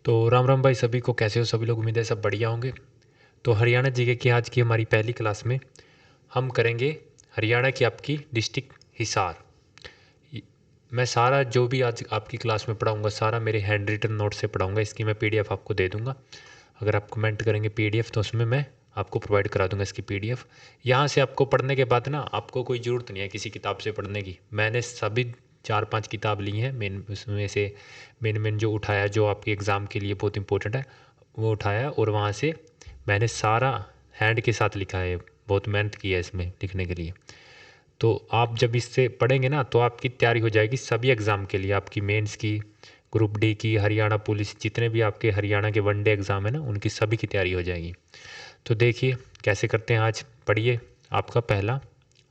तो राम राम भाई सभी को, कैसे हो सभी लोग? उम्मीद है सब बढ़िया होंगे। तो हरियाणा जीके की आज की हमारी पहली क्लास में हम करेंगे हरियाणा की आपकी डिस्ट्रिक्ट हिसार। मैं सारा जो भी आज आपकी क्लास में पढ़ाऊंगा सारा मेरे हैंड रिटन नोट से पढ़ाऊंगा। इसकी मैं पीडीएफ आपको दे दूंगा। अगर आप कमेंट करेंगे पीडीएफ तो उसमें मैं आपको प्रोवाइड करा दूंगा इसकी पीडीएफ। यहाँ से आपको पढ़ने के बाद ना आपको कोई ज़रूरत नहीं है किसी किताब से पढ़ने की। मैंने सभी 4-5 किताब ली हैं, मेन उसमें से मेन जो उठाया जो आपके एग्ज़ाम के लिए बहुत इंपॉर्टेंट है वो उठाया, और वहाँ से मैंने सारा हैंड के साथ लिखा है। बहुत मेहनत की है इसमें लिखने के लिए। तो आप जब इससे पढ़ेंगे ना तो आपकी तैयारी हो जाएगी सभी एग्ज़ाम के लिए, आपकी मेंस की, ग्रुप डी की, हरियाणा पुलिस, जितने भी आपके हरियाणा के वनडे एग्ज़ाम है ना उनकी सभी की तैयारी हो जाएगी। तो देखिए कैसे करते हैं आज। पढ़िए आपका पहला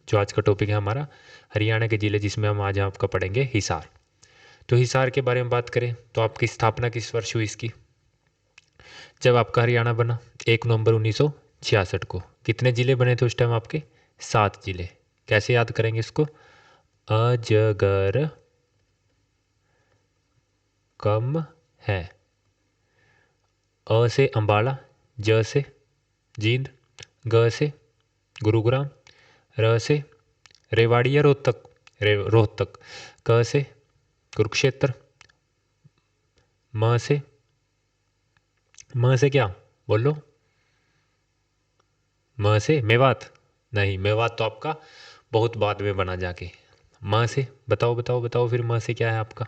जो आज का टॉपिक है हमारा हरियाणा के ज़िले, जिसमें हम आज आपका पढ़ेंगे हिसार। तो हिसार के बारे में बात करें तो आपकी स्थापना किस वर्ष हुई इसकी? जब आपका हरियाणा बना 1 नवंबर 1966 को। कितने ज़िले बने थे उस टाइम आपके? 7 ज़िले। कैसे याद करेंगे इसको? अजगर कम है। अ से अम्बाला, ज से जींद, ग से गुरुग्राम, र से रेवाड़ी या रोहतक, रोहतक, क से कुरुक्षेत्र, म से क्या बोलो? म से मेवात? नहीं, मेवात तो आपका बहुत बाद में बना जाके। म से बताओ बताओ बताओ फिर म से क्या है आपका?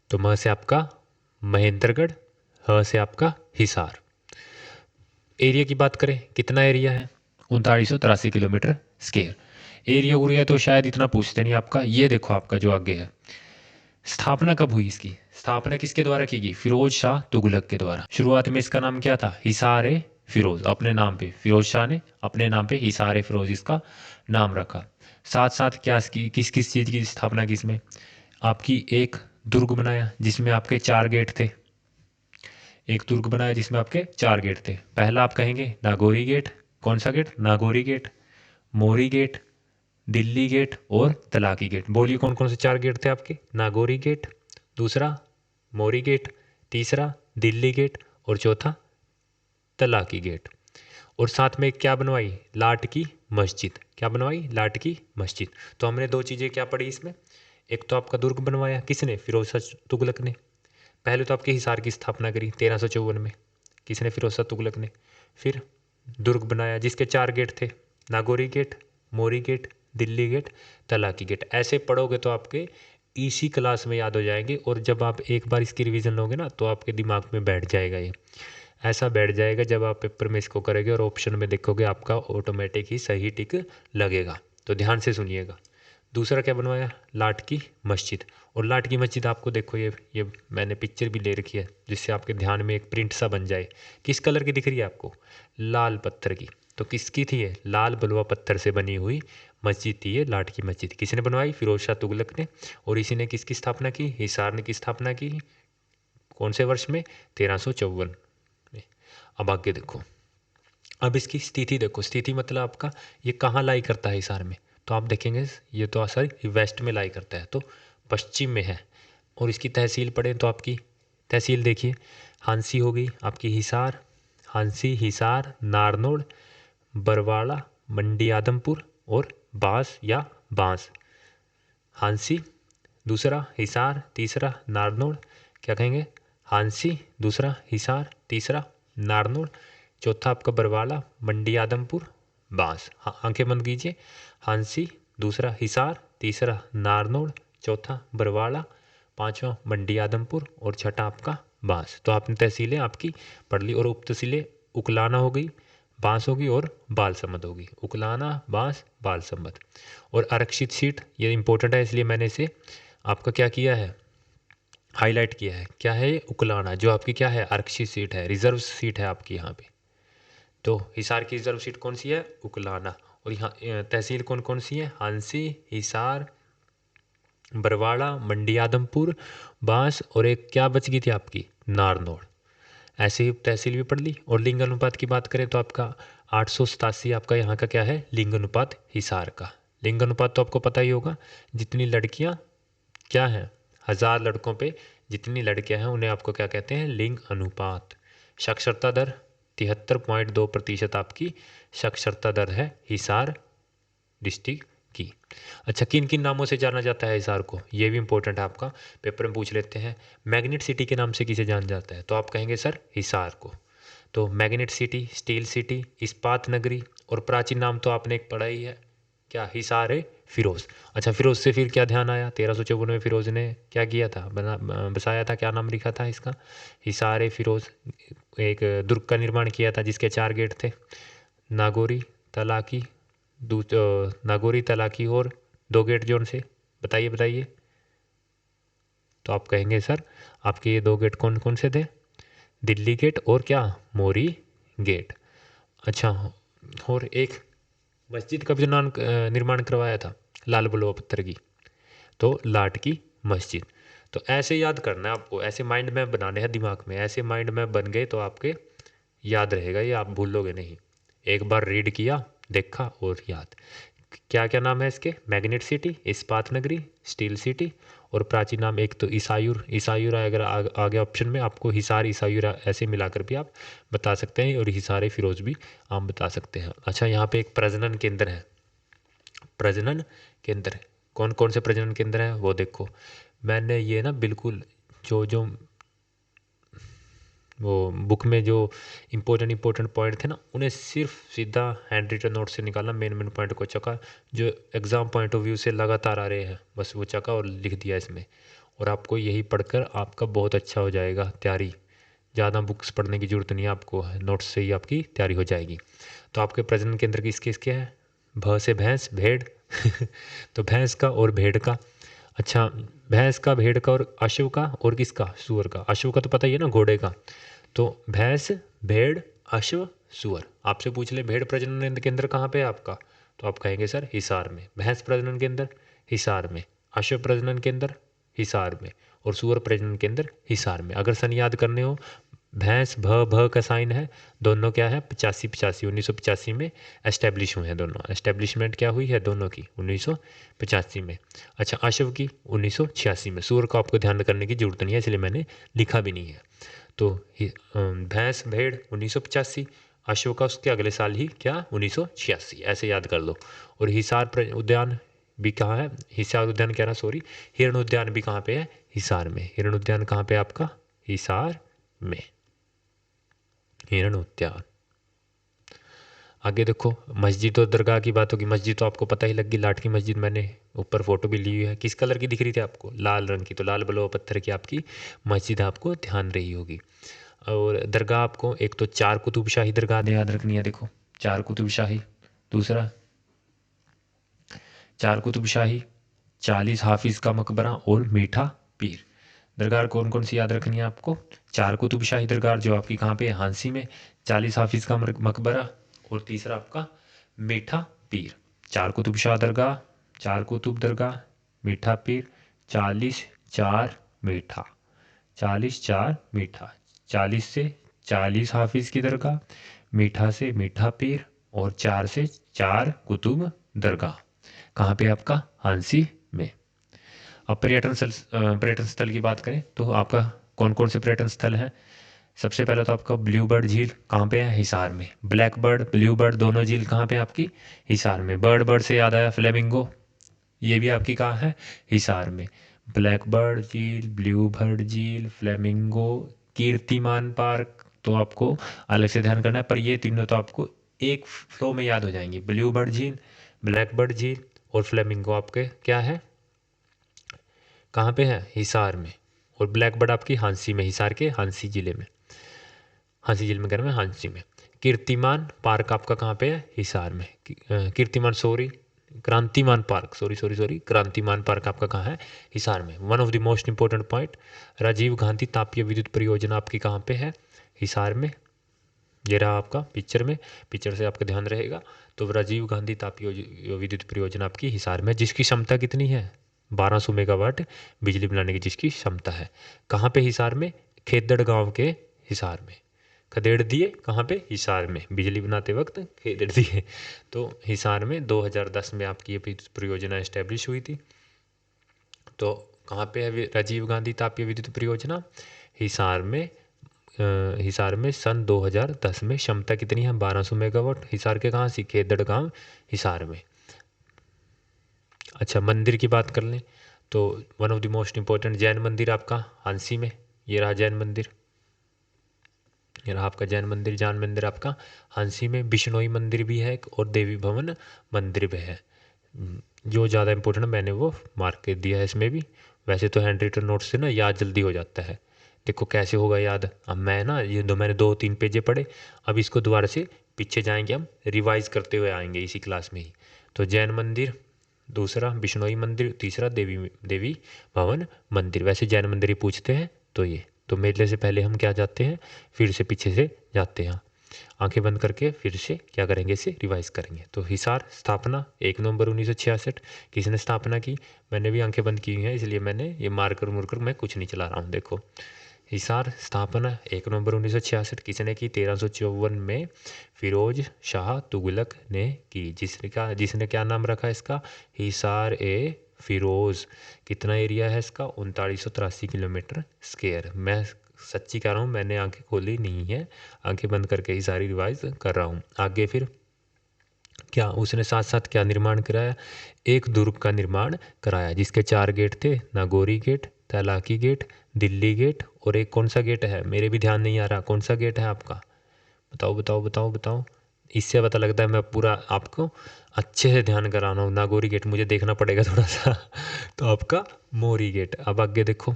तो म से आपका महेंद्रगढ़, ह से आपका हिसार। एरिया की बात करें कितना एरिया है? 3983 किलोमीटर स्क्वायर। एरिया उरिया तो शायद इतना पूछते नहीं आपका। ये देखो आपका जो आगे है, स्थापना कब हुई इसकी? स्थापना किसके द्वारा की गई? फिरोज शाह तुगलक के द्वारा। शुरुआत में इसका नाम क्या था? हिसार ए फिरोज, अपने नाम पे फिरोज शाह ने अपने नाम पे हिसार ए फिरोज इसका नाम रखा। साथ साथ क्या इसकी किस किस चीज़ की स्थापना की इसमें? आपकी एक दुर्ग बनाया जिसमें आपके 4 गेट थे। एक दुर्ग बनाया जिसमें आपके 4 गेट थे। पहला आप कहेंगे नागौरी गेट। कौन सा gate? Nagauri gate, Mori gate, Delhi gate और तलाकी गेट। बोलिए कौन कौन से 4 गेट थे आपके? नागौरी गेट, दूसरा मोरी गेट, तीसरा दिल्ली गेट और चौथा तलाकी गेट। और साथ में क्या बनवाई? लाट की मस्जिद। क्या बनवाई? लाट की मस्जिद। तो हमने 2 चीज़ें क्या पढ़ी इसमें? एक तो आपका दुर्ग बनवाया, किसने? फिरोज शाह तुगलक ने। पहले तो आपके हिसार की स्थापना करी 1354 में, किसने? फिरोज शाह तुगलक ने। फिर दुर्ग बनाया जिसके 4 गेट थे, Nagauri gate, Mori gate, Delhi gate, Talaki gate. ऐसे पढ़ोगे तो आपके इसी क्लास में याद हो जाएंगे, और जब आप एक बार इसकी रिवीजन लोगे ना तो आपके दिमाग में बैठ जाएगा। ये ऐसा बैठ जाएगा जब आप पेपर में इसको करोगे और ऑप्शन में देखोगे आपका ऑटोमेटिक ही सही टिक लगेगा। तो ध्यान से सुनिएगा। दूसरा क्या बनवाया? लाट की मस्जिद। और लाट की मस्जिद आपको देखो, ये मैंने पिक्चर भी ले रखी है जिससे आपके ध्यान में एक प्रिंट सा बन जाए। किस कलर की दिख रही है आपको? लाल पत्थर की। तो किसकी थी ये? लाल बलुआ पत्थर से बनी हुई मस्जिद थी ये लाट की मस्जिद। किसने बनवाई? फिरोज शाह तुगलक ने। और इसी ने किसकी स्थापना की? हिसार ने की स्थापना की। कौन से वर्ष में? 1354 में। अब आगे देखो, अब इसकी स्थिति देखो। स्थिति मतलब आपका ये कहाँ लाई करता है हिसार में? तो आप देखेंगे ये तो सॉरी वेस्ट में लाई करता है, तो पश्चिम में है। और इसकी तहसील पढ़ें तो आपकी तहसील देखिए, हांसी हो गई आपकी हिसार, हांसी, हिसार, नारनौल, बरवाड़ा, मंडी आदमपुर और बांस या बांस। हांसी, दूसरा हिसार, तीसरा नारनौल। क्या कहेंगे? हांसी, दूसरा हिसार, तीसरा नारनौल, चौथा आपका बरवाला, मंडी आदमपुर, बांस। आंखें बंद कीजिए। हांसी, दूसरा हिसार, तीसरा नारनौल, चौथा बरवाला, पांचवा मंडी आदमपुर और छठा आपका बांस। तो आपने तहसीलें आपकी पढ़ ली। और उप तहसीलें उकलाना हो गई, बांस होगी और बालसमंद होगी। उकलाना, बांस, बालसमंद। और आरक्षित सीट ये इंपॉर्टेंट है इसलिए मैंने इसे आपका क्या किया है? हाईलाइट किया है। क्या है ये? उकलाना, जो आपकी क्या है? आरक्षित सीट है, रिजर्व सीट है आपकी यहाँ पे। तो हिसार की रिजर्व सीट कौन सी है? उकलाना। और यहाँ तहसील कौन कौन सी है? हांसी, हिसार, बरवाड़ा, मंडी आदमपुर, बांस और एक क्या बच गई थी आपकी? नारनौल। ऐसे ही तहसील भी पढ़ ली। और लिंग अनुपात की बात करें तो आपका 887 आपका यहाँ का क्या है? लिंग अनुपात हिसार का। लिंग अनुपात तो आपको पता ही होगा, जितनी लड़कियाँ क्या हैं 1000 लड़कों पे जितनी लड़कियां हैं उन्हें आपको क्या कहते हैं, लिंग अनुपात। साक्षरता दर 73.2% आपकी साक्षरता दर है हिसार डिस्ट्रिक्ट की। अच्छा, किन किन नामों से जाना जाता है हिसार को, ये भी इंपॉर्टेंट है आपका, पेपर में पूछ लेते हैं। मैग्नेट सिटी के नाम से किसे जाना जाता है, तो आप कहेंगे सर हिसार को। तो मैग्नेट सिटी, स्टील सिटी, इस्पात नगरी, और प्राचीन नाम तो आपने एक पढ़ा ही है, क्या, हिसार है फिरोज। अच्छा, फिरोज से फिर क्या ध्यान आया, 1354 में फिरोज ने क्या किया था, बसाया था, क्या नाम लिखा था इसका, हिसार है फिरोज। एक दुर्ग का निर्माण किया था जिसके 4 गेट थे, नागौरी, तलाकी, नागौरी, तलाकी, और 2 गेट जोन से, बताइए बताइए। तो आप कहेंगे सर आपके ये 2 गेट कौन कौन से थे, दिल्ली गेट और क्या, मोरी गेट। अच्छा, और एक मस्जिद का भी निर्माण करवाया था लाल बलुआ पत्थर की, तो लाट की मस्जिद। तो ऐसे याद करना है आपको, ऐसे माइंड मैप बनाने हैं दिमाग में, ऐसे माइंड मैप बन गए तो आपके याद रहेगा, ये आप भूलोगे नहीं। एक बार रीड किया, देखा और याद। क्या क्या नाम है इसके, मैग्नेट सिटी, इस्पात नगरी, स्टील सिटी, और प्राचीन नाम एक तो ईसायूर। ईसायूर अगर आ गया ऑप्शन में, आपको हिसार ईसायूर ऐसे मिलाकर भी आप बता सकते हैं, और हिसार फिरोज भी आप बता सकते हैं। अच्छा, यहाँ पे एक प्रजनन केंद्र है, प्रजनन केंद्र, कौन कौन से प्रजनन केंद्र हैं वो देखो। मैंने ये ना बिल्कुल जो जो वो बुक में जो इम्पोर्टेंट पॉइंट थे ना, उन्हें सिर्फ सीधा हैंड रिटन नोट से निकालना, मेन पॉइंट को चका, जो एग्ज़ाम पॉइंट ऑफ व्यू से लगातार आ रहे हैं बस वो चका और लिख दिया इसमें। और आपको यही पढ़कर आपका बहुत अच्छा हो जाएगा तैयारी, ज़्यादा बुक्स पढ़ने की ज़रूरत नहीं है आपको, नोट्स से ही आपकी तैयारी हो जाएगी। तो आपके प्रजनन केंद्र किसके किसके हैं, भ से भैंस, भेड़ तो भैंस का और भेड़ का। अच्छा, भैंस का, भेड़ का, और अश्व का, और किसका, सूअर का। अश्व का तो पता ही है ना, घोड़े का। तो भैंस, भेड़, अश्व, सूअर। आपसे पूछ ले भेड़ प्रजनन केंद्र कहाँ पे है आपका, तो आप कहेंगे सर हिसार में। भैंस प्रजनन केंद्र हिसार में, अश्व प्रजनन केंद्र हिसार में, और सूअर प्रजनन केंद्र हिसार में। अगर सन याद करने हो, भैंस भ का साइन है, दोनों क्या है, 1985 में एस्टेब्लिश हुए हैं दोनों, एस्टेब्लिशमेंट क्या हुई है दोनों की 1985 में। अच्छा, अश्व की 1986 में। सूअर को आपको ध्यान करने की जरूरत नहीं है, इसलिए मैंने लिखा भी नहीं है। तो भैंस भेड़ 1985, अशोक का उसके अगले साल ही क्या, 1986, ऐसे याद कर लो। और हिसार उद्यान भी कहाँ है, हिसार उद्यान कह रहा सॉरी, हिरण उद्यान भी कहाँ पे है, हिसार में। हिरण उद्यान कहाँ पे आपका, हिसार में, हिरण उद्यान। आगे देखो, मस्जिद और दरगाह की बात होगी। मस्जिद तो आपको पता ही लग गई, लाट की मस्जिद, मैंने ऊपर फोटो भी ली हुई है। किस कलर की दिख रही थी आपको, लाल रंग की, तो लाल बलुआ पत्थर की आपकी मस्जिद आपको ध्यान रही होगी। और दरगाह आपको एक तो 4 कुतुबशाही दरगाह याद रखनी है, देखो 4 कुतुबशाही, दूसरा 4 कुतुबशाही, 40 हाफिज़ का मकबरा, और मीठा पीर। दरगाह कौन कौन सी याद रखनी है आपको, 4 कुतुबशाही दरगाह जो आपकी कहाँ पे है, हांसी में, 40 हाफिज़ का मकबरा, और तीसरा आपका मीठा पीर। 4 कुतुबशाह दरगाह, 4 कुतुब दरगाह, मीठा पीर, 40 4 मीठा, 40 4 मीठा, 40 से 40 हाफिज़ की दरगाह, मीठा से मीठा पीर, और 4 से 4 कुतुब दरगाह। कहाँ पे आपका, हांसी में। अब पर्यटन स्थल की बात करें तो आपका कौन कौन से पर्यटन स्थल हैं। सबसे पहले तो आपका ब्लू बर्ड झील कहाँ पे है, हिसार में। ब्लैक बर्ड, ब्लू बर्ड दोनों झील कहाँ पे आपकी, हिसार में। बर्ड से याद आया फ्लेमिंगो, ये भी आपकी कहाँ है, हिसार में। ब्लैक बर्ड झील, ब्लू बर्ड झील, फ्लेमिंगो, कीर्तिमान पार्क तो आपको अलग से ध्यान करना है, पर ये तीनों तो आपको एक फ्लो में याद हो जाएंगी। ब्लू बर्ड झील, ब्लैक बर्ड झील, और फ्लेमिंगो आपके क्या है, कहाँ पे है, हिसार में। और ब्लैक बर्ड आपकी हांसी में, हिसार के हांसी जिले में, हांसी जिले में कह रहा मैं, हांसी में। कीर्तिमान पार्क आपका कहाँ पे है, हिसार में। Kirtiman sorry, Krantiman park, sorry Krantiman park आपका कहाँ है, हिसार में। One of the most important point, Rajiv Gandhi तापीय विद्युत परियोजना आपकी कहाँ पे है, हिसार में। ये रहा आपका पिक्चर में, पिक्चर से आपका ध्यान रहेगा। तो राजीव गांधी तापीय विद्युत परियोजना आपकी हिसार में, जिसकी क्षमता कितनी है, 1200 मेगावाट बिजली बनाने की जिसकी क्षमता है। कहाँ पे, हिसार में, खेदड़ गांव के हिसार में। खदेड़ दिए कहाँ पे, हिसार में, बिजली बनाते वक्त खेदड़ दिए। तो हिसार में 2010 में आपकी ये परियोजना इस्टेब्लिश हुई थी। तो कहाँ पे है राजीव गांधी तापीय विद्युत परियोजना? हिसार में। हिसार में सन 2010 में क्षमता कितनी है? 1200 मेगावाट। हिसार के कहाँ? खेदड़ गांव हिसार में। अच्छा, मंदिर की बात कर लें तो one of the most important Jain मंदिर आपका हांसी में। ये रहा जैन मंदिर, ये रहा आपका जैन मंदिर, जैन मंदिर आपका हांसी में। बिश्नोई मंदिर भी है एक, और देवी भवन मंदिर भी है। जो ज़्यादा इंपॉर्टेंट मैंने वो मार्क कर दिया है इसमें भी। वैसे तो हैंड रिटन नोट्स से ना याद जल्दी हो जाता है। देखो कैसे होगा याद। अब मैं ना ये मैंने 2-3 पेजे पढ़े, अब इसको दोबारा से पीछे जाएंगे, हम रिवाइज करते हुए आएंगे इसी क्लास में ही। तो जैन मंदिर, दूसरा बिश्नोई मंदिर, तीसरा देवी भवन मंदिर। वैसे जैन मंदिर ही पूछते हैं तो ये। तो मेले से पहले हम क्या जाते हैं, फिर से पीछे से जाते हैं, आंखें बंद करके फिर से क्या करेंगे, इसे रिवाइज करेंगे। तो हिसार स्थापना 1 नवंबर 1966। किसने स्थापना की? मैंने भी आंखें बंद की हुई हैं, इसलिए मैंने ये मारकर मुड़कर मैं कुछ नहीं चला रहा हूँ। देखो हिसार स्थापना 1 नवंबर 1966 किसने की? 1354 में फिरोज शाह तुगलक ने की। जिसने क्या नाम रखा इसका? हिसार ए फिरोज। कितना एरिया है इसका? 3983 किलोमीटर स्क्वायर। मैं सच्ची कह रहा हूँ, मैंने आंखें खोली नहीं है, आंखें बंद करके ही सारी रिवाइज कर रहा हूँ। आगे फिर क्या उसने साथ साथ क्या निर्माण कराया? एक दुर्ग का निर्माण कराया जिसके 4 गेट थे, Nagauri gate, Tailaki gate, Delhi gate, और एक कौन सा गेट है, मेरे भी ध्यान नहीं आ रहा, कौन सा गेट है आपका? बताओ बताओ बताओ बताओ। इससे पता लगता है मैं पूरा आपको अच्छे से ध्यान करा रहा हूँ। नागौरी गेट मुझे देखना पड़ेगा थोड़ा सा तो आपका मोरी गेट। अब आगे देखो,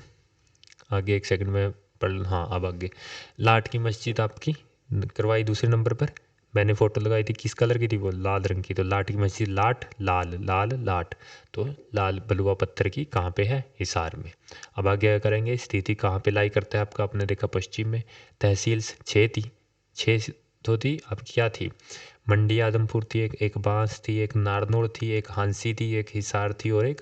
आगे एक सेकंड में पढ़, हाँ अब आगे लाट की मस्जिद आपकी करवाई दूसरे नंबर पर। मैंने फ़ोटो लगाई थी, किस कलर की थी वो? लाल रंग की। तो लाट की मस्जिद, लाट लाल लाल लाट, तो लाल बलुआ पत्थर की कहाँ पे है? हिसार में। अब आगे क्या करेंगे, स्थिति कहाँ पे लाई करता है आपका? आपने देखा पश्चिम में। तहसील 6 थी, 6 तो थी। अब क्या थी? मंडी आदमपुर थी, एक बांस थी, एक नारनौल थी, एक हांसी थी, एक हिसार थी, और एक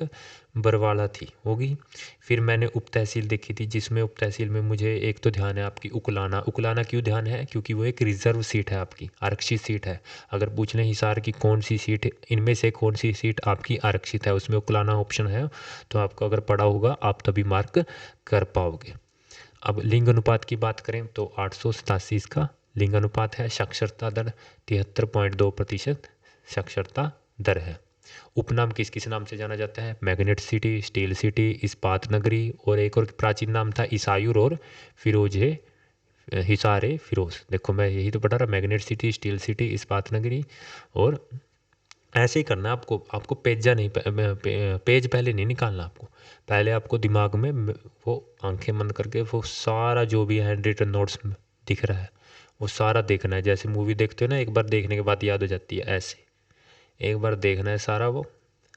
बरवाला थी, होगी। फिर मैंने उप तहसील देखी थी, जिसमें उप तहसील में मुझे एक तो ध्यान है आपकी उकलाना। उकलाना क्यों ध्यान है? क्योंकि वो एक रिजर्व सीट है आपकी, आरक्षित सीट है। अगर पूछ लें हिसार की कौन सी सीट, इनमें से कौन सी सीट आपकी आरक्षित है, उसमें उकलाना ऑप्शन है, तो आपको अगर पढ़ा होगा आप तभी मार्क कर पाओगे। अब लिंग अनुपात की बात करें तो 887 इसका लिंग अनुपात है। साक्षरता दर 73.2% साक्षरता दर है। उपनाम किस किस नाम से जाना जाता है? मैग्नेट सिटी, स्टील सिटी, इस्पात नगरी, और एक और प्राचीन नाम था इसायुर और फिरोजे, हिसार ए फिरोज। देखो मैं यही तो पढ़ा रहा, मैग्नेट सिटी, स्टील सिटी, इस्पात नगरी। और ऐसे ही करना है आपको, आपको पेजा नहीं पेज पहले नहीं निकालना आपको। पहले आपको दिमाग में वो आंखें बंद करके वो सारा जो भी हैंड रिटन नोट्स दिख रहा है वो सारा देखना है। जैसे मूवी देखते हो ना, एक बार देखने के बाद याद हो जाती है, ऐसे एक बार देखना है सारा। वो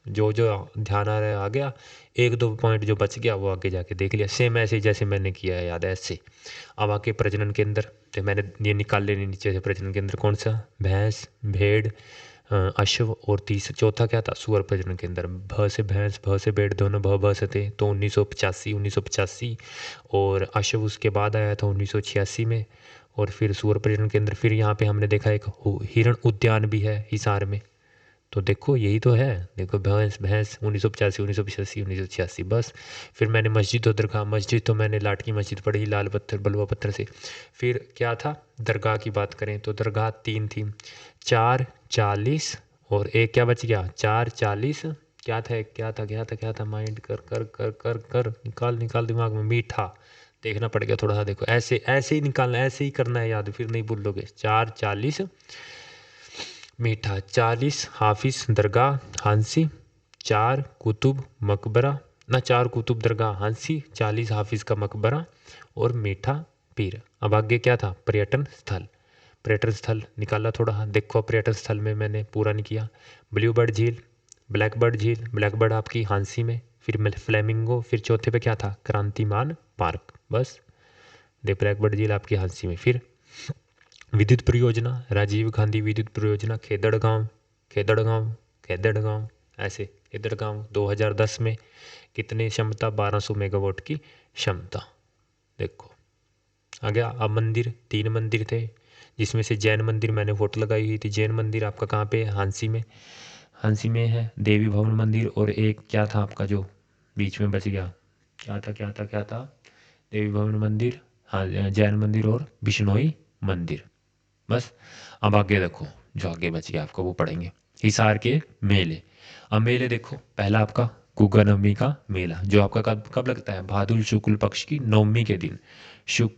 जो जो ध्यान आ रहा है आ गया, 1-2 पॉइंट जो बच गया वो आगे जाके देख लिया, सेम ऐसे ही जैसे मैंने किया है, याद है ऐसे। अब आके प्रजनन केंद्र, तो मैंने ये निकाल लेने नीचे से। प्रजनन केंद्र कौन सा? भैंस, भेड़, अश्व, और चौथा क्या था? सुअर प्रजनन केंद्र। भ से भैंस, भ से भेड़, दोनों भ से थे, तो 1985। और अश्व उसके बाद आया था 1986 में। और फिर सुअर प्रजनन केंद्र। फिर यहाँ पे हमने देखा एक हिरण उद्यान भी है हिसार में। तो देखो यही तो है, देखो भैंस भैंस 1985, 1985, 1986 बस। फिर मैंने मस्जिद उधर कहा, मस्जिद तो मैंने लाट की मस्जिद पढ़ी, लाल पत्थर बलुआ पत्थर से। फिर क्या था? दरगाह की बात करें तो दरगाह 3 थी, 440, और एक क्या बच गया? 440, क्या था? क्या था क्या था क्या था? माइंड कर कर कर कर कर निकाल निकाल दिमाग में। मीठा देखना पड़ेगा थोड़ा सा, देखो ऐसे ऐसे ही निकालना, ऐसे ही करना है याद, फिर नहीं भूलोगे। 440 मीठा, 40 हाफिज दरगाह हांसी, 4 कुतुब मकबरा ना, 4 कुतुब दरगाह हांसी, 40 हाफिज का मकबरा, और मीठा पीर। अब आगे क्या था? पर्यटन स्थल। पर्यटन स्थल निकाला थोड़ा, देखो पर्यटन स्थल में मैंने पूरा नहीं किया। ब्लू बर्ड झील, ब्लैक बर्ड झील, ब्लैक बर्ड आपकी हांसी में, फिर फ्लेमिंगो, फिर चौथे पे क्या था? क्रांतिमान पार्क, बस। दे ब्लैक बर्ड झील आपकी हांसी में। फिर विद्युत परियोजना, राजीव गांधी विद्युत परियोजना, खेदड़गांव, खेदड़गांव, खेदड़गांव, ऐसे खेदड़गांव 2010 में। कितनी क्षमता? 1200 मेगावाट की क्षमता। देखो आ गया। अब मंदिर, 3 मंदिर थे, जिसमें से जैन मंदिर मैंने फोटो लगाई हुई थी। जैन मंदिर आपका कहाँ पे है? हांसी में, हांसी में है। देवी भवन मंदिर, और एक क्या था आपका जो बीच में बच गया? क्या था? देवी भवन मंदिर, हाँ जैन मंदिर और बिश्नोई मंदिर। बस। अब आगे देखो, जो आगे बच गया आपको वो पढ़ेंगे। हिसार के मेले। अब मेले देखो, पहला आपका गुग्गा नवमी का मेला, जो आपका कब कब लगता है? भादुल शुक्ल पक्ष की नवमी के दिन।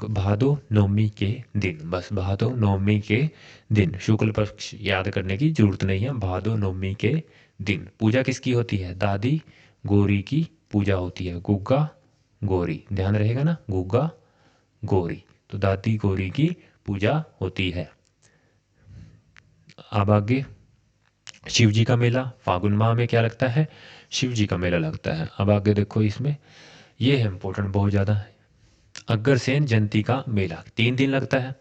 भादो नवमी के दिन, बस भादो नवमी के दिन। शुक्ल पक्ष याद करने की जरूरत नहीं है, भादो नवमी के दिन। पूजा किसकी होती है? दादी गौरी की पूजा होती है। गुग्गा गौरी, ध्यान रहेगा ना, गुग्गा गौरी। तो दादी गौरी की पूजा होती है। अब आगे शिव जी का मेला, फागुन माह में क्या लगता है? शिव जी का मेला लगता है। अब आगे देखो, इसमें ये है इंपॉर्टेंट बहुत ज़्यादा। अग्रसेन जयंती का मेला 3 दिन लगता है।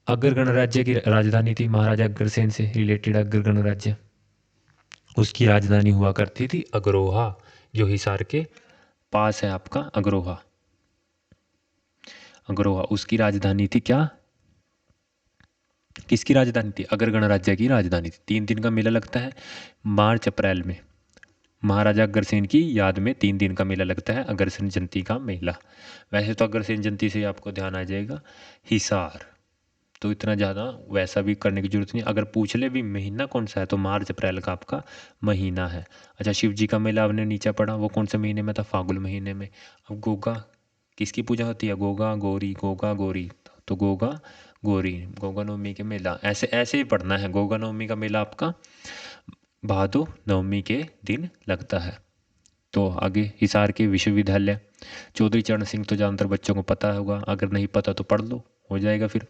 अग्र गणराज्य की राजधानी थी महाराजा अग्रसेन से रिलेटेड। अग्र गणराज्य, उसकी राजधानी हुआ करती थी अग्रोहा, जो हिसार के पास है आपका अग्रोहा। अग्रोहा उसकी राजधानी थी। क्या किसकी राजधानी थी? अग्र गणराज्य की राजधानी थी। 3 दिन का मेला लगता है मार्च अप्रैल में। महाराजा अग्रसेन की याद में 3 दिन का मेला लगता है, अग्रसेन जयंती का मेला। वैसे तो अग्रसेन जयंती से आपको ध्यान आ जाएगा हिसार, तो इतना ज़्यादा वैसा भी करने की जरूरत नहीं। अगर पूछ ले भी महीना कौन सा है, तो मार्च अप्रैल का आपका महीना है। अच्छा, शिव जी का मेला आपने नीचे पढ़ा, वो कौन से महीने में था? फागुन महीने में। अब गोगा किसकी पूजा होती है? गोगा गौरी, गोगा गौरी। तो गोगा गौरी, गोगा नवमी के मेला, ऐसे ऐसे ही पढ़ना है। गोगा नवमी का मेला आपका भादो नवमी के दिन लगता है। तो आगे हिसार के विश्वविद्यालय, चौधरी चरण सिंह तो ज़्यादातर बच्चों को पता होगा, अगर नहीं पता तो पढ़ लो, हो जाएगा फिर।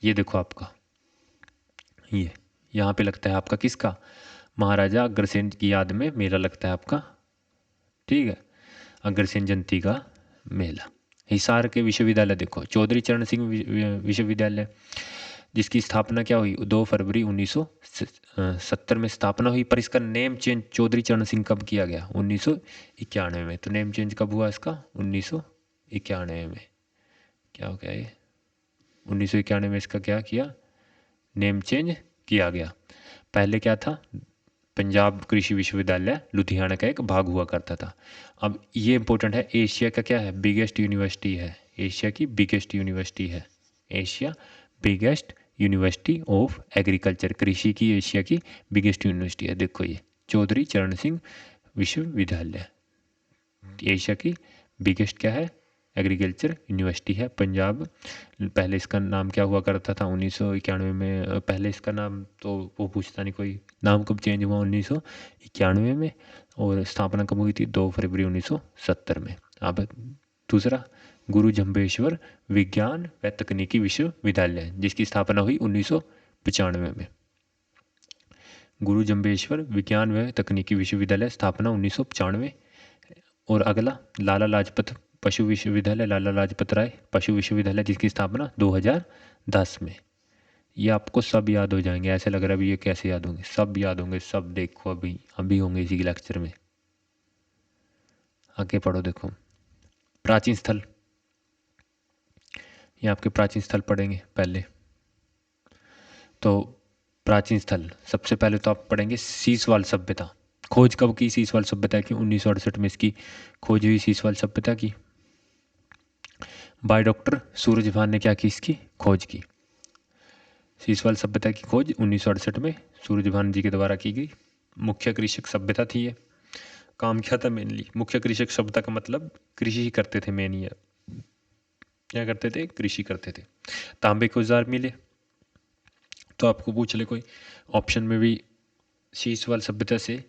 ये देखो आपका, ये यहाँ पे लगता है आपका किसका? महाराजा अग्रसेन की याद में मेला लगता है आपका, ठीक है, अग्रसेन जयंती का मेला। हिसार के विश्वविद्यालय देखो, चौधरी चरण सिंह विश्वविद्यालय, जिसकी स्थापना क्या हुई? 2 फरवरी 1970 में स्थापना हुई, पर इसका नेम चेंज चौधरी चरण सिंह कब किया गया? 1991 में। तो नेम चेंज कब हुआ इसका? 1991 में। क्या हो गया ये? 1991 में इसका क्या किया? नेम चेंज किया गया। पहले क्या था? पंजाब कृषि विश्वविद्यालय लुधियाना का एक भाग हुआ करता था। अब ये इंपॉर्टेंट है, एशिया का क्या है? बिगेस्ट यूनिवर्सिटी है, एशिया की बिगेस्ट यूनिवर्सिटी है। Asia biggest university of agriculture, कृषि की एशिया की बिगेस्ट यूनिवर्सिटी है। देखो ये चौधरी चरण सिंह विश्वविद्यालय, एशिया की बिगेस्ट क्या है? एग्रीकल्चर यूनिवर्सिटी है, पंजाब। पहले इसका नाम क्या हुआ करता था? 1991 में। पहले इसका नाम तो वो पूछता नहीं कोई, नाम कब चेंज हुआ? 1991 में। और स्थापना कब हुई थी? 2 फरवरी 1970 में। अब दूसरा, गुरु जम्बेश्वर विज्ञान व तकनीकी विश्वविद्यालय, जिसकी स्थापना हुई 1995 में। गुरु जम्बेश्वर विज्ञान व तकनीकी विश्वविद्यालय, स्थापना 1995। और अगला, लाला लाजपत पशु विश्वविद्यालय, लाला लाजपत राय पशु विश्वविद्यालय, जिसकी स्थापना 2010 में। ये आपको सब याद हो जाएंगे, ऐसे लग रहा है अभी ये कैसे याद होंगे? सब याद होंगे, सब देखो अभी अभी होंगे इसी लेक्चर में। आगे पढ़ो, देखो प्राचीन स्थल, ये आपके प्राचीन स्थल पढ़ेंगे पहले। तो प्राचीन स्थल सबसे पहले तो आप पढ़ेंगे सीसवाल सभ्यता। खोज कब की सीसवाल सभ्यता की? 1968 में इसकी खोज हुई सीसवाल सभ्यता की। बाय डॉक्टर सूरजभान ने क्या की? इसकी खोज की। सीसवाल सभ्यता की खोज 1968 में सूरजभान जी के द्वारा की गई। मुख्य कृषक सभ्यता थी ये। काम क्या था मेनली? मुख्य कृषक सभ्यता का मतलब कृषि ही करते थे मेन। ये क्या करते थे? कृषि करते थे। तांबे के औजार मिले, तो आपको पूछ ले कोई ऑप्शन में भी, सीसवाल सभ्यता से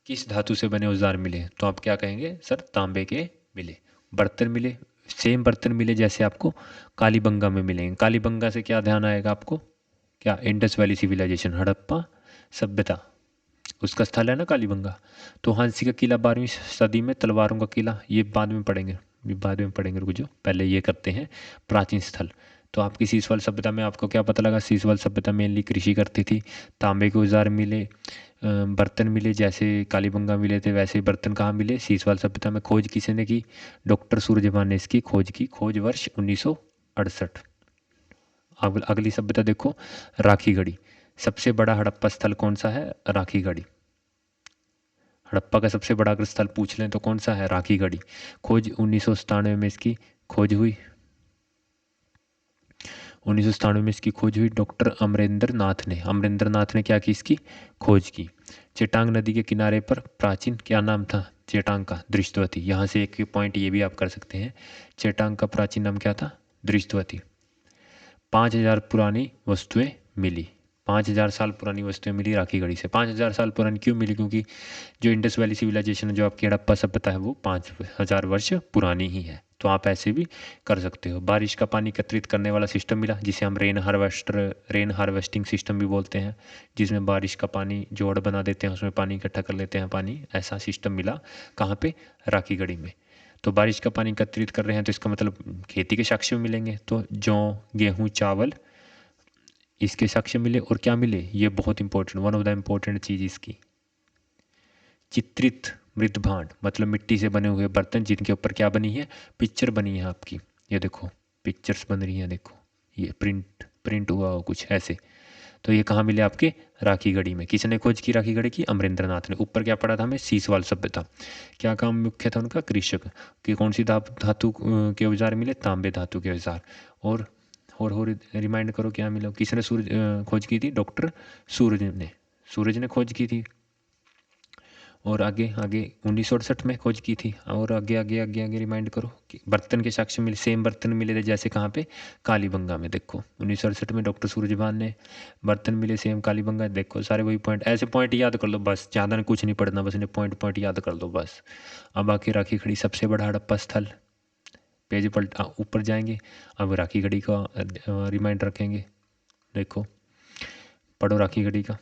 किस धातु से बने औजार मिले, तो आप क्या कहेंगे? सर तांबे के मिले। बर्तन मिले, सेम बर्तन मिले जैसे आपको कालीबंगा में मिलेंगे। कालीबंगा से क्या ध्यान आएगा आपको? क्या? इंडस वैली सिविलाइजेशन, हड़प्पा सभ्यता, उसका स्थल है ना कालीबंगा। तो हांसी का किला 12वीं सदी में, तलवारों का किला ये बाद में पढ़ेंगे, ये बाद में पढ़ेंगे, रुक जाओ, पहले ये करते हैं प्राचीन स्थल। तो आपकी सीसवाल सभ्यता में आपको क्या पता लगा? सीसवाल सभ्यता मेनली कृषि करती थी। तांबे के औजार मिले, बर्तन मिले, जैसे कालीबंगा मिले थे वैसे बर्तन कहाँ मिले? सीसवाल सभ्यता में। खोज किसने की? डॉक्टर सूरजभान ने इसकी खोज की। खोज वर्ष 1968। अगली सभ्यता देखो, राखीगढ़ी। सबसे बड़ा हड़प्पा स्थल कौन सा है? राखीगढ़ी। हड़प्पा का सबसे बड़ा अगर स्थल पूछ लें तो कौन सा है? राखीगढ़ी। खोज 1997 में इसकी खोज हुई। 1997 में इसकी खोज हुई डॉक्टर अमरेंद्र नाथ ने। अमरेंद्र नाथ ने क्या की? इसकी खोज की। चेटांग नदी के किनारे पर प्राचीन क्या नाम था चेटांग का? दृष्टवती। यहाँ से एक पॉइंट ये भी आप कर सकते हैं, चेटांग का प्राचीन नाम क्या था? दृष्टवती। 5000 पुरानी वस्तुएं मिली। 5000 साल पुरानी वस्तुएं मिली राखीगढ़ी से। 5000 साल पुरानी क्यों मिली? क्योंकि जो इंडस वैली सिविलाइजेशन जो आपकी हड़प्पा सभ्यता है वो 5000 वर्ष पुरानी ही है। तो आप ऐसे भी कर सकते हो। बारिश का पानी एकत्रित करने वाला सिस्टम मिला, जिसे हम रेन हार्वेस्टिंग सिस्टम भी बोलते हैं, जिसमें बारिश का पानी जोड़ बना देते हैं, उसमें पानी इकट्ठा कर लेते हैं पानी, ऐसा सिस्टम मिला। कहाँ पे? राखीगढ़ी में। तो बारिश का पानी एकत्रित कर रहे हैं तो इसका मतलब खेती के साक्ष्य मिलेंगे। तो जौ, गेहूँ, चावल, इसके साक्ष्य मिले। और क्या मिले? ये बहुत important, one of the important चीज़ इसकी, चित्रित मृत भांड, मतलब मिट्टी से बने हुए बर्तन जिनके ऊपर क्या बनी है? पिक्चर बनी है आपकी। ये देखो पिक्चर्स बन रही हैं, देखो ये प्रिंट हुआ हो कुछ ऐसे। तो ये कहाँ मिले? आपके राखीगढ़ी में। किसने खोज की राखीगढ़ी की? अमरेंद्र नाथ ने। ऊपर क्या पढ़ा था हमें? सीसवाल सभ्यता। क्या काम मुख्य था उनका? कृषक। कि कौन सी धातु के औजार मिले? तांबे धातु के औजार। और रिमाइंड करो क्या मिला? किसने खोज की थी? डॉक्टर सूरज ने खोज की थी। और आगे आगे 1968 में खोज की थी। और आगे आगे आगे आगे रिमाइंड करो कि बर्तन के साक्ष्य मिले, सेम बर्तन मिले थे जैसे कहाँ पे? कालीबंगा में। देखो 1968 में डॉक्टर सूरजभान ने बर्तन मिले सेम कालीबंगा। देखो सारे वही पॉइंट, ऐसे पॉइंट याद कर लो बस, ज़्यादा कुछ नहीं पढ़ना, बस इन्हें पॉइंट याद कर लो बस। अब आके राखीगढ़ी सबसे बड़ा हड़प्पा स्थल। पेज पलट ऊपर जाएंगे, अब राखीगढ़ी का रिमाइंड रखेंगे। देखो पढ़ो राखीगढ़ी का,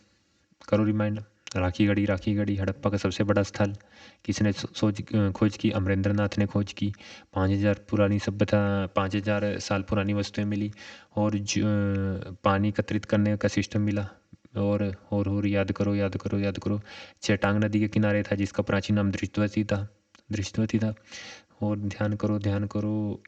करो रिमाइंड। राखीगढ़ी हड़प्पा का सबसे बड़ा स्थल। किसने खोज की? अमरेंद्र नाथ ने खोज की। 5000 पुरानी सभ्यता, 5000 साल पुरानी वस्तुएं मिली। और पानी एकत्रित करने का सिस्टम मिला। और याद करो। चेटांग नदी के किनारे था जिसका प्राचीन नाम दृष्टवती था। और ध्यान करो।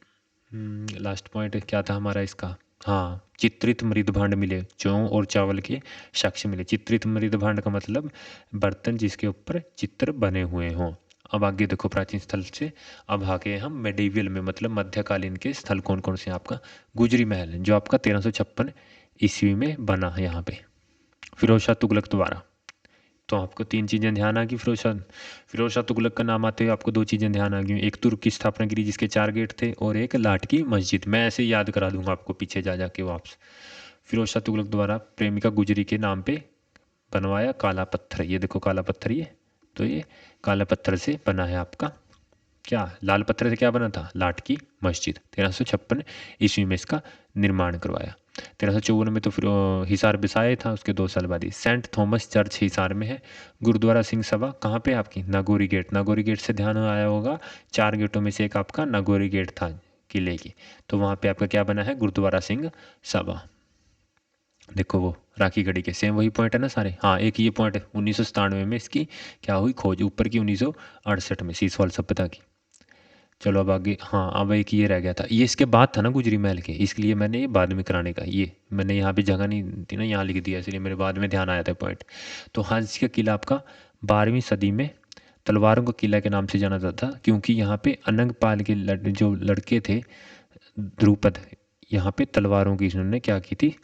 लास्ट पॉइंट क्या था हमारा इसका? हाँ, चित्रित मृद भांड मिले, जौ और चावल के साक्ष्य मिले। चित्रित मृद भांड का मतलब बर्तन जिसके ऊपर चित्र बने हुए हों। अब आगे देखो प्राचीन स्थल से, अब आगे हम मेडिवल में, मतलब मध्यकालीन के स्थल कौन कौन से? आपका गुजरी महल, जो आपका 1356 ईस्वी में बना है यहाँ पे, फिरोज शाह तुगलक द्वारा। तो आपको 3 चीज़ें ध्यान आ गई। फिरोज शाह तुगलक का नाम आते हुए आपको 2 चीज़ें ध्यान आ गई। एक तुर्क की स्थापना गिरी जिसके 4 गेट थे, और एक लाट की मस्जिद। मैं ऐसे याद करा दूंगा आपको पीछे जा के वापस। फिरोज शाह तुगलक द्वारा प्रेमिका गुजरी के नाम पे बनवाया काला पत्थर। ये देखो काला पत्थर, ये तो ये काला पत्थर से बना है आपका क्या? लाल पत्थर से क्या बना था? लाट की मस्जिद। 1356 ईस्वी में इसका निर्माण करवाया। 1354 में तो फिर हिसार बसाया था, उसके 2 साल बाद ही। सेंट थॉमस चर्च हिसार में है। गुरुद्वारा सिंह सभा कहाँ पे? आपकी नागौरी गेट। नागौरी गेट से ध्यान आया होगा, 4 गेटों में से एक आपका नागौरी गेट था किले की। तो वहाँ पे आपका क्या बना है? गुरुद्वारा सिंह सभा। देखो वो राखीगढ़ी के सेम वही पॉइंट है ना सारे। हाँ, एक ये पॉइंट है 1997 में इसकी क्या हुई? खोज। ऊपर की 1968 में सीसवाल सभ्यता की। चलो अब आगे। हाँ, अब एक ये रह गया था, ये इसके बाद था ना गुजरी महल के, इसलिए मैंने ये बाद में कराने का, ये मैंने यहाँ पे जगह नहीं थी ना, यहाँ लिख दिया, इसलिए मेरे बाद में ध्यान आया था पॉइंट। तो हांसी का किला आपका 12वीं सदी में तलवारों का किला के नाम से जाना जाता था, क्योंकि यहाँ पे अनंगपाल के जो लड़के थे द्रुपद, यहाँ पे तलवारों की इन्होंने क्या की थी?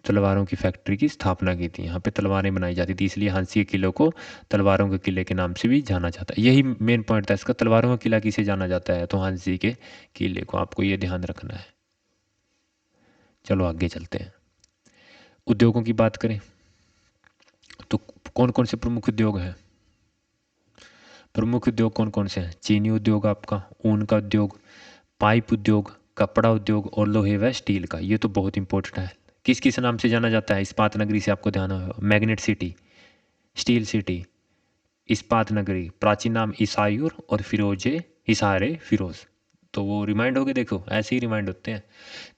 तलवारों की फैक्ट्री की स्थापना की थी। यहाँ पे तलवारें बनाई जाती थी, इसलिए हांसी के किले को तलवारों के किले के नाम से भी जाना जाता है। यही मेन पॉइंट था इसका, तलवारों का किला किसे जाना जाता है? तो हांसी के किले को, आपको ये ध्यान रखना है। चलो आगे चलते हैं। उद्योगों की बात करें तो कौन कौन से प्रमुख उद्योग हैं? प्रमुख उद्योग कौन कौन से हैं? चीनी उद्योग आपका, ऊन का उद्योग, पाइप उद्योग, कपड़ा उद्योग, और लोहे व स्टील का। ये तो बहुत इंपॉर्टेंट है। किस किस नाम से जाना जाता है? इस्पात नगरी से आपको ध्यान होगा, मैग्नेट सिटी, स्टील सिटी, इस्पात नगरी। प्राचीन नाम ईसायूर और फिरोजे हिसारे फिरोज। तो वो रिमाइंड हो गए, देखो ऐसे ही रिमाइंड होते हैं।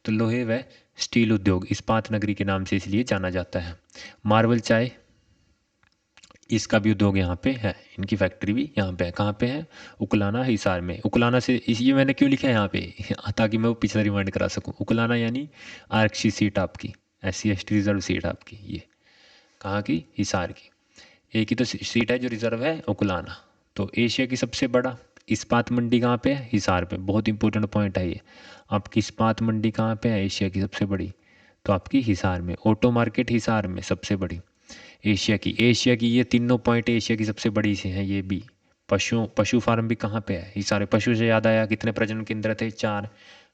तो लोहे व स्टील उद्योग इस्पात नगरी के नाम से इसलिए जाना जाता है। मार्बल चाय, इसका भी उद्योग यहाँ पे है, इनकी फैक्ट्री भी यहाँ पे है। कहाँ पे है? उकलाना हिसार में। उकलाना से इस ये मैंने क्यों लिखा है यहाँ पे ताकि मैं वो पिछला रिमाइंड करा सकूँ। उकलाना यानी आरक्षी सीट आपकी, SC ST रिजर्व सीट आपकी, ये कहाँ की? हिसार की। एक ही तो सीट है जो रिजर्व है, ओकुलाना। तो एशिया की सबसे बड़ा इस्पात मंडी कहाँ पे है? हिसार पे। बहुत इंपॉर्टेंट पॉइंट है ये। आपकी इस्पात मंडी कहाँ पे है एशिया की सबसे बड़ी? तो आपकी हिसार में। ऑटो मार्केट हिसार में सबसे बड़ी एशिया की ये तीनों पॉइंट एशिया की सबसे बड़ी से हैं ये भी। पशु फार्म भी कहाँ पे है? हिसार। पशु से याद आया, कितने प्रजनन केंद्र थे? 4।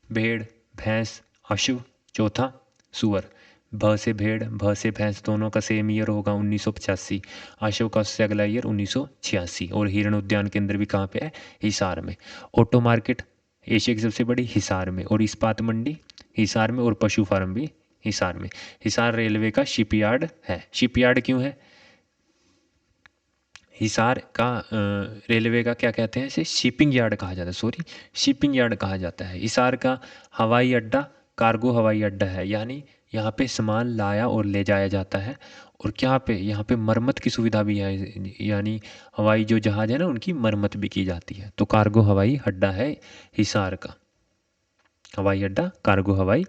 भेड़, भैंस, अश्व, चौथा सुअर। भ से भेड़, भ से भैंस, दोनों का सेम ईयर होगा 1985। अश्व का उससे अगला ईयर 1986। और हिरण उद्यान केंद्र भी कहाँ पे है? हिसार में। ऑटो मार्केट एशिया की सबसे बड़ी हिसार में, और इस्पात मंडी हिसार में, और पशु फार्म भी हिसार में। हिसार रेलवे का शिपयार्ड है। शिपयार्ड क्यों है? हिसार का रेलवे का क्या कहते हैं इसे? शिपिंग यार्ड कहा जाता है। सॉरी, शिपिंग यार्ड कहा जाता है। हिसार का हवाई अड्डा कार्गो हवाई अड्डा है, यानी यहाँ पे सामान लाया और ले जाया जाता है। और क्या पे यहाँ पे मरम्मत की सुविधा भी है, यानी हवाई जो जहाज़ है ना उनकी मरम्मत भी की जाती है। तो कार्गो हवाई अड्डा है हिसार का। हवाई अड्डा कार्गो हवाई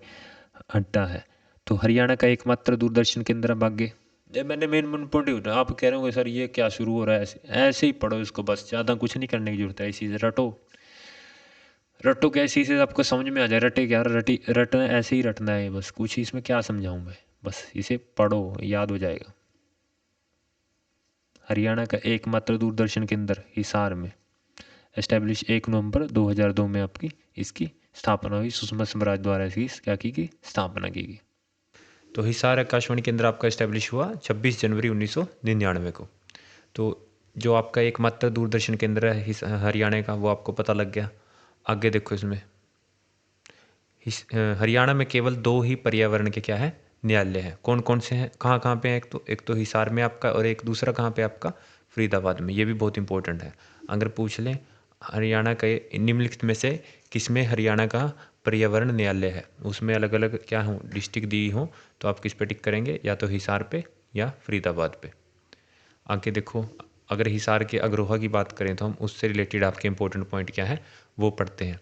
अड्डा है। तो हरियाणा का एकमात्र दूरदर्शन केंद्र बागे। ये मैंने मेन पॉइंट ही उठा। आप कह रहे होंगे सर ये क्या शुरू हो रहा है? ऐसे ऐसे ही पढ़ो इसको, बस ज़्यादा कुछ नहीं करने की जरूरत है। इसी से रटो रटो कैसी से आपको समझ में आ जाए। रटे क्या रटना ऐसे ही रटना है बस, कुछ इसमें क्या समझाऊं मैं, बस इसे पढ़ो याद हो जाएगा। हरियाणा का एकमात्र दूरदर्शन केंद्र हिसार में। एस्टेब्लिश 1 नवंबर 2002 में आपकी इसकी स्थापना हुई। सुषमा स्वराज द्वारा इसकी क्या की गई? स्थापना की गई। तो हिसार आकाशवाणी केंद्र आपका इस्टेब्लिश हुआ 26 जनवरी 1999 को। तो जो आपका एकमात्र दूरदर्शन केंद्र है हरियाणा का, वो आपको पता लग गया। आगे देखो इसमें हरियाणा में केवल 2 ही पर्यावरण के क्या है? न्यायालय हैं। कौन कौन से हैं? कहाँ कहाँ पे हैं? एक तो हिसार में आपका, और एक दूसरा कहाँ पे आपका? फरीदाबाद में। ये भी बहुत इंपॉर्टेंट है। अगर पूछ लें हरियाणा के निम्नलिखित में से किसमें हरियाणा का पर्यावरण न्यायालय है, उसमें अलग अलग क्या हो डिस्ट्रिक्ट दी हो, तो आप किस पे टिक करेंगे? या तो हिसार पे या फरीदाबाद पे। आगे देखो, अगर हिसार के अग्रोहा की बात करें तो हम उससे रिलेटेड आपके इंपॉर्टेंट पॉइंट क्या है वो पढ़ते हैं।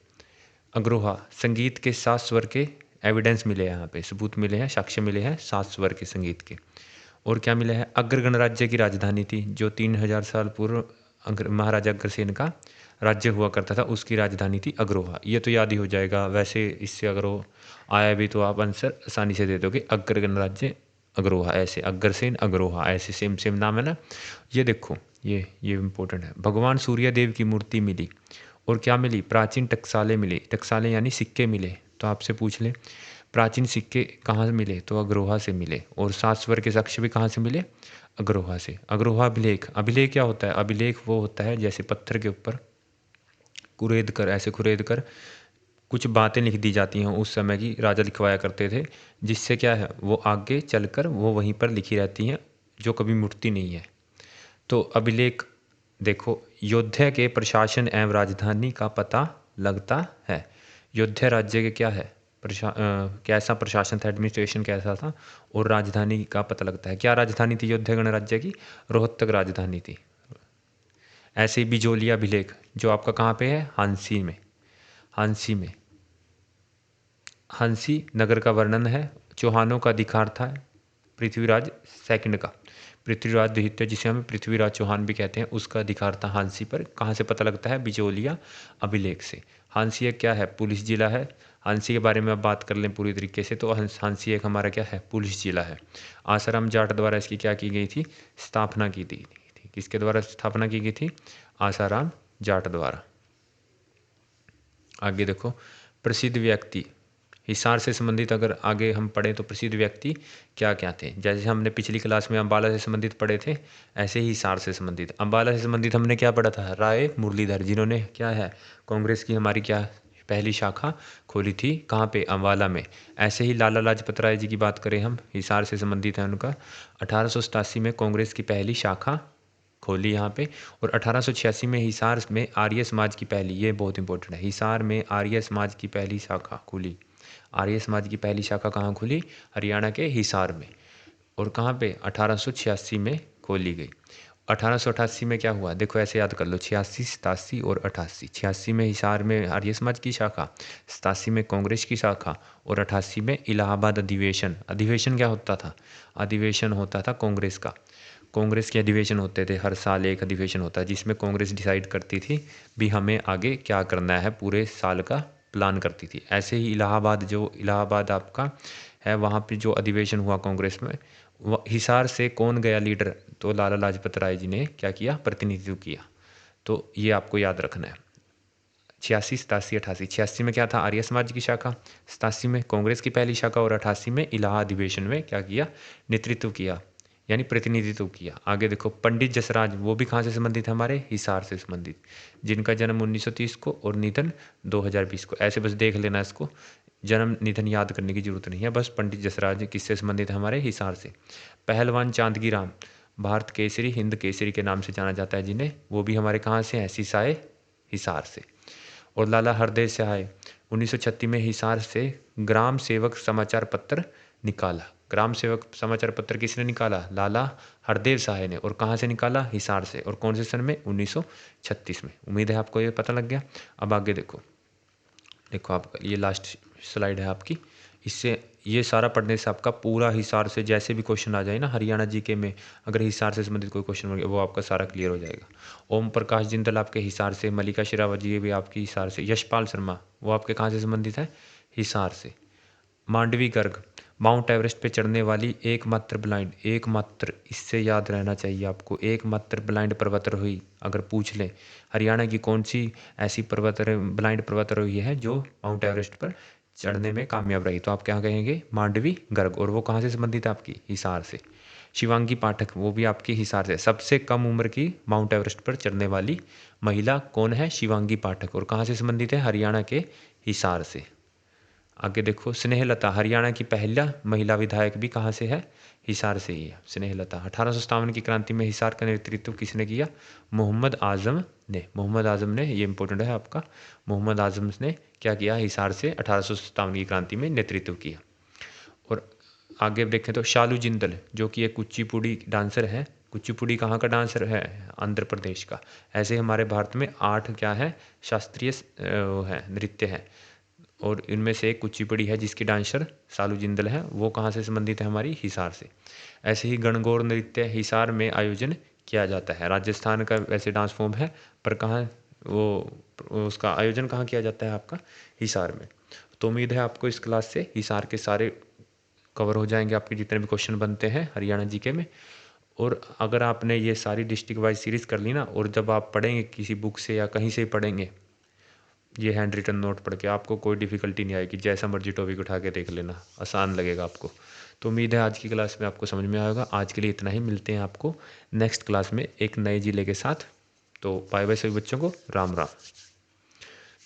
अग्रोहा संगीत के 7 स्वर के एविडेंस मिले हैं, यहाँ पे सबूत मिले हैं, साक्ष्य मिले हैं 7 स्वर के संगीत के। और क्या मिला है? अग्र गणराज्य की राजधानी थी, जो 3000 साल पूर्व महाराजा अग्रसेन का राज्य हुआ करता था, उसकी राजधानी थी अग्रोहा। ये तो याद ही हो जाएगा। वैसे इससे अगर वो आया भी तो आप आंसर आसानी से दे दोगे। अग्र गणराज्य अग्रोहा, ऐसे अग्रसेन अग्रोहा, ऐसे सेम सेम नाम है ना। ये देखो ये इम्पोर्टेंट है। भगवान सूर्य देव की मूर्ति मिली। और क्या मिली? प्राचीन टकसालें मिली। टकसालें यानी सिक्के मिले। तो आपसे पूछ ले प्राचीन सिक्के कहाँ से मिले? तो अग्रोहा से मिले। और 7 स्वर के साक्ष्य भी कहाँ से मिले? अग्रोहा से। अग्रोहा अभिलेख। अभिलेख क्या होता है? अभिलेख वो होता है जैसे पत्थर के ऊपर खुरेद कर कुछ बातें लिख दी जाती हैं, उस समय की राजा लिखवाया करते थे, जिससे क्या है वो आगे चलकर वो वहीं पर लिखी रहती हैं, जो कभी मिटती नहीं है। तो अभिलेख देखो, योद्धा के प्रशासन एवं राजधानी का पता लगता है। योद्धा राज्य के क्या है? कैसा प्रशासन था, एडमिनिस्ट्रेशन कैसा था, और राजधानी का पता लगता है। क्या राजधानी थी योद्धा गणराज्य की? रोहतक राजधानी थी। ऐसे ही बिजोलिया अभिलेख जो आपका कहाँ पे है? हांसी में। हांसी नगर का वर्णन है। चौहानों का अधिकार था पृथ्वीराज सेकंड का। पृथ्वीराज द्वितीय, जिसे हम पृथ्वीराज चौहान भी कहते हैं, उसका अधिकार था हांसी पर। कहाँ से पता लगता है? बिजोलिया अभिलेख से। हांसी एक क्या है? पुलिस जिला है। हांसी के बारे में अब बात कर लें पूरी तरीके से, तो हांसी एक हमारा क्या है? पुलिस जिला है। आसाराम जाट द्वारा इसकी क्या की गई थी? स्थापना की थी। किसके द्वारा स्थापना की गई थी? आसाराम जाट द्वारा। आगे देखो, प्रसिद्ध व्यक्ति हिसार से संबंधित अगर आगे हम पढ़ें तो प्रसिद्ध व्यक्ति क्या क्या थे? जैसे हमने पिछली क्लास में अम्बाला से संबंधित पढ़े थे, ऐसे ही हिसार से संबंधित। अम्बाला से संबंधित हमने क्या पढ़ा था? राय मुरलीधर, जिन्होंने क्या है कांग्रेस की हमारी क्या पहली शाखा खोली थी, कहाँ पे? अम्बाला में। ऐसे ही लाला लाजपत राय जी की बात करें हम, हिसार से संबंधित है उनका। 1887 में कांग्रेस की पहली शाखा खोली यहाँ पे। और 1886 में हिसार में आर्य समाज की पहली, ये बहुत इंपॉर्टेंट है, हिसार में आर्य समाज की पहली शाखा खुली। आर्य समाज की पहली शाखा कहाँ खुली? हरियाणा के हिसार में। और कहाँ पे? 1886 में खोली गई। 1888 में क्या हुआ? देखो ऐसे याद कर लो, 86, 87 और 88। 86 में हिसार में आर्य समाज की शाखा, 87 में कांग्रेस की शाखा, और 88 में इलाहाबाद अधिवेशन। अधिवेशन क्या होता था? अधिवेशन होता था कांग्रेस का। कांग्रेस के अधिवेशन होते थे, हर साल एक अधिवेशन होता है जिसमें कांग्रेस डिसाइड करती थी भी हमें आगे क्या करना है, पूरे साल का प्लान करती थी। ऐसे ही इलाहाबाद आपका है, वहाँ पे जो अधिवेशन हुआ कांग्रेस में, हिसार से कौन गया लीडर, तो लाला लाजपत राय जी ने क्या किया, प्रतिनिधित्व किया। तो ये आपको याद रखना है। 86, 87, 88। 86 में क्या था, आर्य समाज की शाखा, 87 में कांग्रेस की पहली शाखा और 88 में इलाहा अधिवेशन में क्या किया, नेतृत्व किया, यानी प्रतिनिधित्व किया। आगे देखो, पंडित जसराज, वो भी कहाँ से संबंधित है, हमारे हिसार से संबंधित, जिनका जन्म 1930 को और निधन 2020 को। ऐसे बस देख लेना इसको, जन्म निधन याद करने की जरूरत नहीं है, बस पंडित जसराज किससे संबंधित है, हमारे हिसार से। पहलवान चांदगी राम, भारत केसरी, हिंद केसरी के नाम से जाना जाता है जिन्हें, वो भी हमारे कहाँ से हैं, सिसाए, हिसार से। और लाला हरदेव सहाय, 1936 में हिसार से ग्राम सेवक समाचार पत्र निकाला। ग्राम सेवक समाचार पत्र किसने निकाला, लाला हरदेव सहाय ने। और कहाँ से निकाला, हिसार से। और कौन से सन में, 1936 में। उम्मीद है आपको ये पता लग गया। अब आगे देखो, आपका ये लास्ट स्लाइड है आपकी। इससे ये सारा पढ़ने से आपका पूरा हिसार से जैसे भी क्वेश्चन आ जाए ना हरियाणा जीके में, अगर हिसार से संबंधित कोई क्वेश्चन हो गया वो आपका सारा क्लियर हो जाएगा। ओम प्रकाश जिंदल आपके हिसार से, मल्लिका शेरावत जी भी आपकी हिसार से, यशपाल शर्मा वो आपके कहाँ से संबंधित है, हिसार से। मांडवी गर्ग, माउंट एवरेस्ट पे चढ़ने वाली एकमात्र ब्लाइंड, एकमात्र, इससे याद रहना चाहिए आपको, एकमात्र ब्लाइंड पर्वतारोही अगर पूछ ले हरियाणा की कौन सी ऐसी ब्लाइंड पर्वतारोही है जो माउंट एवरेस्ट पर चढ़ने में कामयाब रही, तो आप क्या कहेंगे, मांडवी गर्ग। और वो कहाँ से संबंधित है, आपकी हिसार से। शिवांगी पाठक, वो भी आपकी हिसार से। सबसे कम उम्र की माउंट एवरेस्ट पर चढ़ने वाली महिला कौन है, शिवांगी पाठक। और कहाँ से संबंधित है, हरियाणा के हिसार से। आगे देखो, स्नेहलता, हरियाणा की पहला महिला विधायक भी कहाँ से है, हिसार से ही है स्नेहलता। 1857 की क्रांति में हिसार का नेतृत्व किसने किया, मोहम्मद आजम ने। मोहम्मद आजम ने, ये इंपॉर्टेंट है आपका, मोहम्मद आजम ने क्या किया, हिसार से 1857 की क्रांति में नेतृत्व किया। और आगे देखें तो शालू जिंदल, जो कि एक कुचिपुड़ी डांसर है। कुचिपुड़ी कहाँ का डांसर है, आंध्र प्रदेश का। ऐसे हमारे भारत में 8 क्या है, शास्त्रीय है, नृत्य है, और इनमें से एक कुचिपुड़ी है जिसकी डांसर शालू जिंदल है, वो कहाँ से संबंधित है, हमारी हिसार से। ऐसे ही गणगौर नृत्य हिसार में आयोजन किया जाता है। राजस्थान का वैसे डांस फॉर्म है, पर कहाँ वो उसका आयोजन कहाँ किया जाता है, आपका हिसार में। तो उम्मीद है आपको इस क्लास से हिसार के सारे कवर हो जाएंगे, आपके जितने भी क्वेश्चन बनते हैं हरियाणा जीके में। और अगर आपने ये सारी डिस्ट्रिक्ट वाइज सीरीज़ कर ली ना, और जब आप पढ़ेंगे किसी बुक से या कहीं से पढ़ेंगे, ये हैंड रिटन नोट पढ़ के आपको कोई डिफ़िकल्टी नहीं आएगी, जैसा मर्जी टॉपिक उठा के देख लेना, आसान लगेगा आपको। तो उम्मीद है आज की क्लास में आपको समझ में आएगा। आज के लिए इतना ही, मिलते हैं आपको नेक्स्ट क्लास में एक नए जिले के साथ। तो बाय बाय सभी बच्चों को, राम राम।